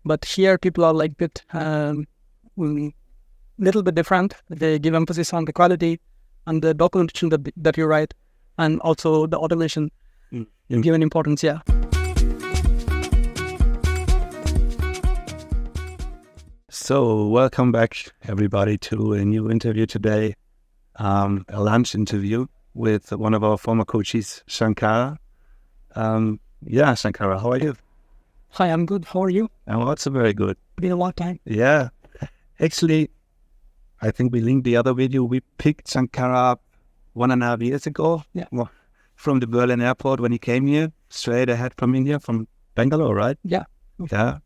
But here people are like bit little bit different. They give emphasis on the quality and the documentation that you write, and also the automation given importance. Yeah. So welcome back, everybody, to a new interview today, a lunch interview with one of our former coaches, Shankara. Shankara, how are you? Hi, I'm good. How are you? I'm also very good. Been a long time. Yeah. Actually, I think we linked the other video. We picked Shankara up 1.5 years ago from the Berlin airport when he came here, straight ahead from India, from Bangalore, right? Yeah. Yeah.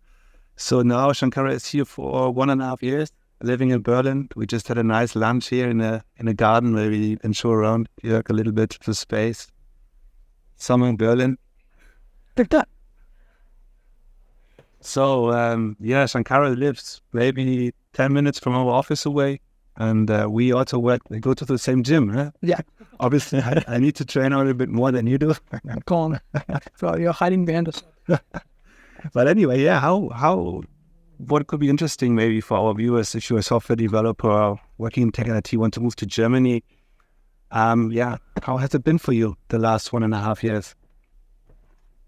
So now Shankara is here for 1.5 years, living in Berlin. We just had a nice lunch here in a garden where we can show around here a little bit of space. Somewhere in Berlin. Picked up. So, Shankara lives maybe 10 minutes from our office away. And we also we go to the same gym, huh? Yeah. Obviously, I need to train a little bit more than you do. Go on. So you're hiding behind us. But anyway, what could be interesting maybe for our viewers if you're a software developer working in tech&IT, want to move to Germany? How has it been for you the last 1.5 years?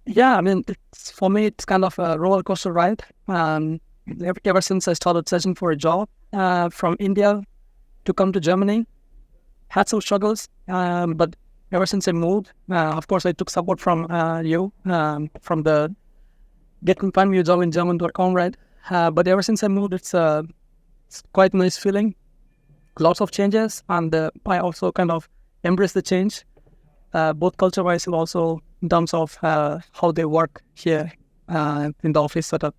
Yeah, I mean, for me, it's kind of a roller coaster ride. Ever since I started searching for a job from India to come to Germany, had some struggles. But ever since I moved, of course, I took support from you, from the Find Me a Job in German.com, right? But ever since I moved, it's quite a nice feeling. Lots of changes, and I also kind of embrace the change, both culture-wise and also in terms of how they work here in the office setup.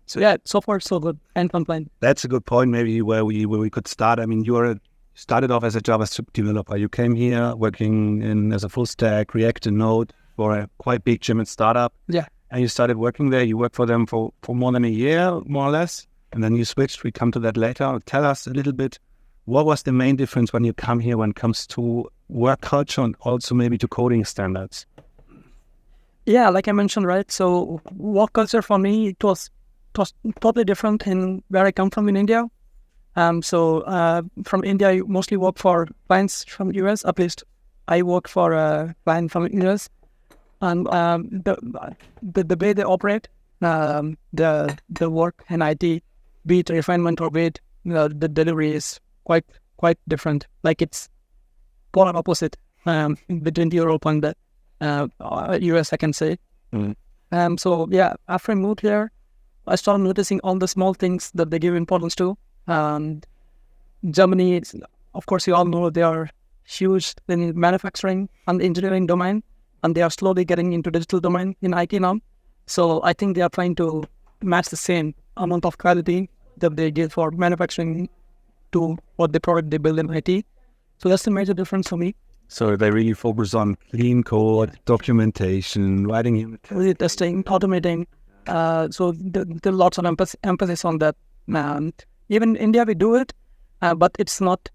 So yeah, so far so good, and complain. That's a good point. Maybe where we could start. I mean, you started off as a JavaScript developer. You came here working as a full stack React and Node for a quite big German startup. Yeah. And you started working there. You worked for them for more than a year, more or less. And then you switched. We come to that later. Tell us a little bit, what was the main difference when you come here when it comes to work culture and also maybe to coding standards? Yeah, like I mentioned, right? So work culture for me, it was totally different in where I come from in India. So from India, I mostly work for clients from US. At least I work for a client from US. And the way they operate, the work and IT, be it refinement or be it the delivery is quite different. Like it's polar opposite between Europe and the US, I can say. So yeah, after I moved here, I started noticing all the small things that they give importance to. Germany, of course, you all know they are huge in manufacturing and engineering domain, and they are slowly getting into digital domain in IT now. So I think they are trying to match the same amount of quality that they give for manufacturing to what the product they build in IT. So that's the major difference for me. So they really focus on clean code, documentation, writing unit testing, automating. So there are lots of emphasis on that. Even in India, we do it, but it's not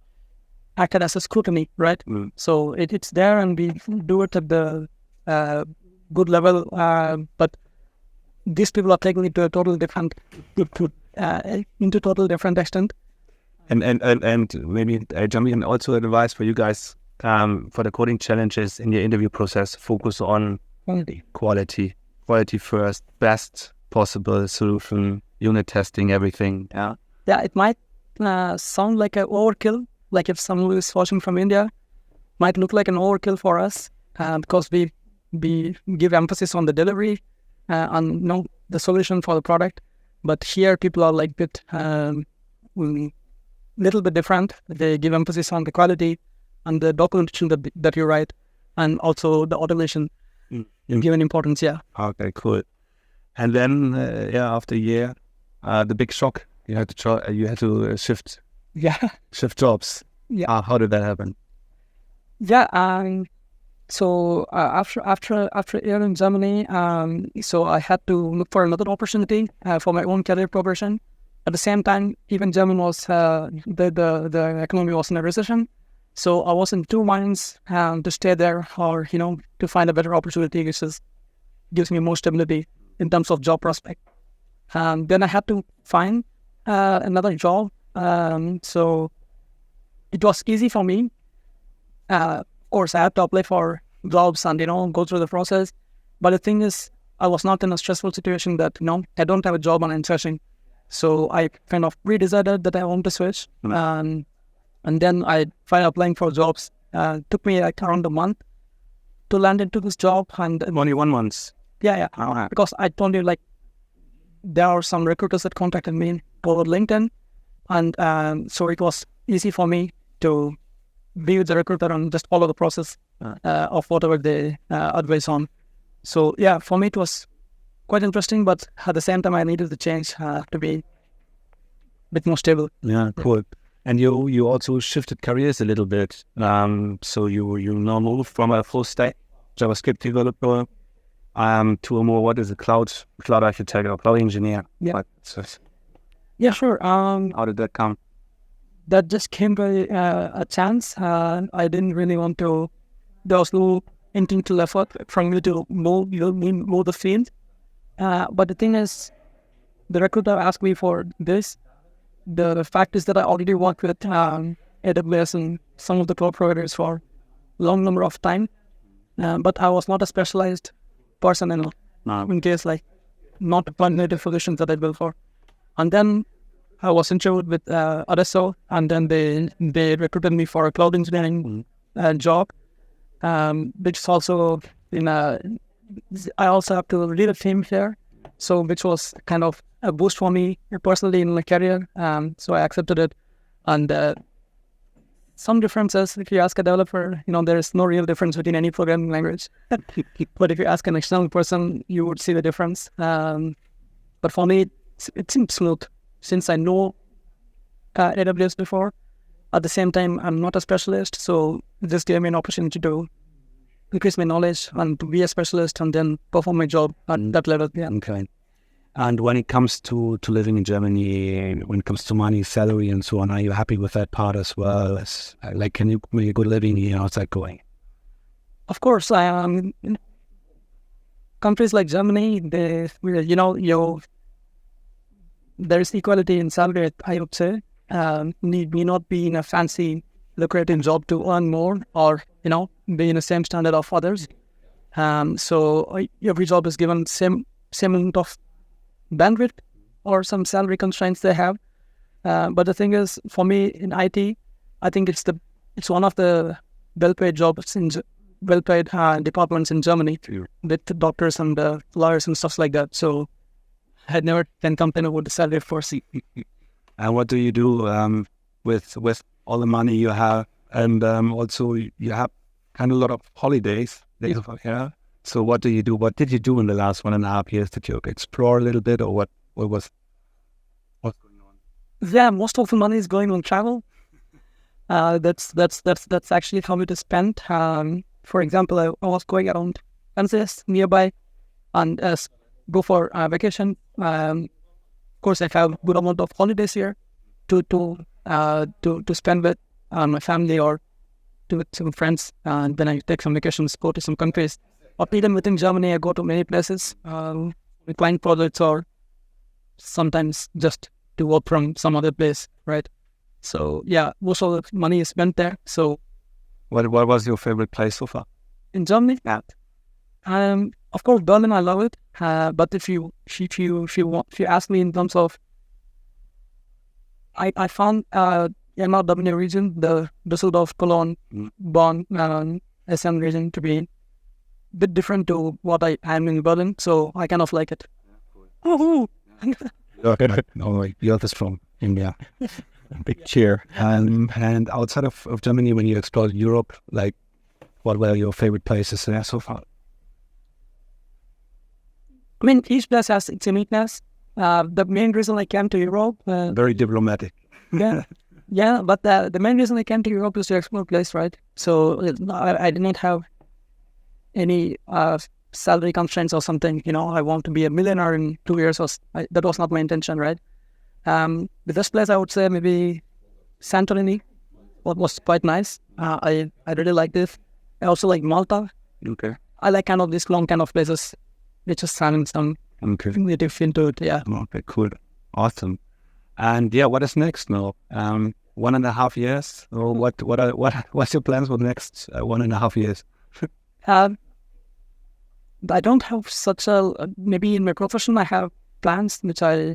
acted as a scrutiny, right? So it's there, and we do it at the good level. But these people are taking it to a total different, into total different extent. And maybe I jump in also advice for you guys for the coding challenges in your interview process. Focus on quality first, best possible solution, unit testing, everything. Yeah, it might sound like an overkill. Like if someone is watching from India, might look like an overkill for us because we give emphasis on the delivery and the solution for the product. But here people are like bit little bit different. They give emphasis on the quality and the documentation that you write, and also the automation given importance. Yeah. Okay, cool. And then after a year, the big shock, you had to shift. Yeah. Shift jobs. Yeah. How did that happen? Yeah. So after a year in Germany, so I had to look for another opportunity for my own career progression. At the same time, even Germany was the economy was in a recession, so I was in two minds to stay there or to find a better opportunity, which gives me more stability in terms of job prospect. Then I had to find another job. So it was easy for me. Of course, I had to apply for jobs and, go through the process. But the thing is, I was not in a stressful situation that, I don't have a job and I'm searching. So I kind of re-decided that I want to switch. And then I tried applying for jobs. Took me like around a month to land into this job. And Only 1 month. yeah. Because I told you, like, there are some recruiters that contacted me over LinkedIn. And so it was easy for me to be with the recruiter and just follow the process of whatever they advise on. So yeah, for me it was quite interesting, but at the same time I needed the change to be a bit more stable. Yeah, cool. And you also shifted careers a little bit. So you now moved from a full stack JavaScript developer to a more, what is it, cloud architect or cloud engineer? Yeah. Yeah, sure. How did that come? That just came by a chance. I didn't really want to. There was no intentional effort from me to move the field. But the thing is, the recruiter asked me for this. The fact is that I already worked with AWS and some of the cloud providers for a long number of time. But I was not a specialized person in case, like, not one native solutions that I built for. And then I was interviewed with Adesso, and then they recruited me for a cloud engineering job, which is also I also have to lead a team here, so which was kind of a boost for me personally in my career. So I accepted it, and some differences. If you ask a developer, there is no real difference between any programming language. But if you ask an external person, you would see the difference. But for me, it seems smooth since I know AWS before. At the same time, I'm not a specialist, so this gave me an opportunity to increase my knowledge and to be a specialist and then perform my job at that level. Yeah. Okay. And when it comes to living in Germany, when it comes to money, salary, and so on, are you happy with that part as well? Like, can you make a good living here? How's that going? Of course, I am. Countries like Germany, there is equality in salary, I would say. Need me not be in a fancy, lucrative job to earn more, or be in the same standard of others. So every job is given same amount of bandwidth or some salary constraints they have. But the thing is, for me in IT, I think it's one of the well-paid jobs well-paid departments in Germany with the doctors and lawyers and stuff like that. So I had never can complain about the salary for C. And what do you do with all the money you have? And also you have kind of a lot of holidays. Yeah. So what do you do? What did you do in the last 1.5 years? Did you explore a little bit, or what's going on? Yeah, most of the money is going on travel. That's actually how it is spent. For example, I was going around countries nearby and go for a vacation. Of course, I have a good amount of holidays here to spend with my family or with some friends. And then I take some vacations, go to some countries. Or even within Germany, I go to many places with client projects, or sometimes just to work from some other place, right? So yeah, most of the money is spent there. So, what was your favorite place so far in Germany? Yeah. Of course, Berlin, I love it. But if you ask me in terms of, I found NRW region, the Düsseldorf, Cologne, Bonn, SM region to be a bit different to what I am in Berlin. So I kind of like it. No, you're just from India. Big cheer. And outside of Germany, when you explored Europe, like, what were your favorite places there so far? I mean, each place has its uniqueness. The main reason I came to Europe... Very diplomatic. Yeah, but the main reason I came to Europe is to explore place, right? So I did not have any salary constraints or something. I want to be a millionaire in 2 years. That was not my intention, right? The best place I would say maybe Santorini. What was quite nice. I really like this. I also like Malta. Okay. I like kind of these long kind of places. just having some Okay. native feel to it. Yeah. Okay, cool. Awesome. And yeah, what is next now? 1.5 years? Or what's your plans for the next 1.5 years? Um, I don't have such a, maybe in my profession, I have plans which I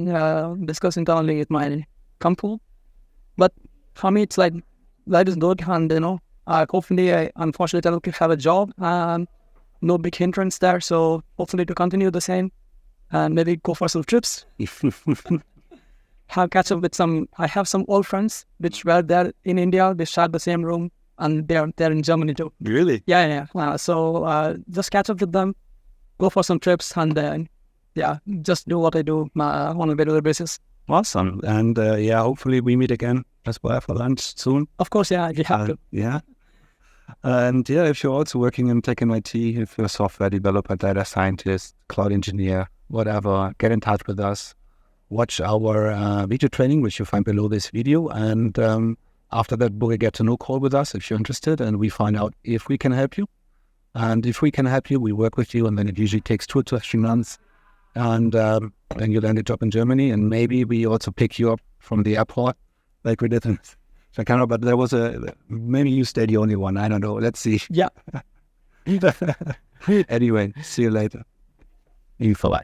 discuss internally with my company. But for me, it's like life is good, and hopefully, unfortunately, I will have a job. No big hindrance there, so hopefully to continue the same, and maybe go for some trips. Have catch up with some. I have some old friends which were there in India. They shared the same room, and they're in Germany too. Really? Yeah. So just catch up with them, go for some trips, and then just do what I do on a regular basis. Awesome. And yeah, hopefully we meet again as well for lunch soon. Of course, yeah, you have to. Yeah. And yeah, if you're also working in tech and IT, if you're a software developer, data scientist, cloud engineer, whatever, get in touch with us. Watch our video training, which you find below this video. And after that, book a get to know call with us if you're interested, and we find out if we can help you. And if we can help you, we work with you, and then it usually takes 2 to 3 months. And then you land a job in Germany, and maybe we also pick you up from the airport, like we did in Shankara. But there was maybe you stay the only one. I don't know. Let's see. Yeah. Anyway, see you later. Info.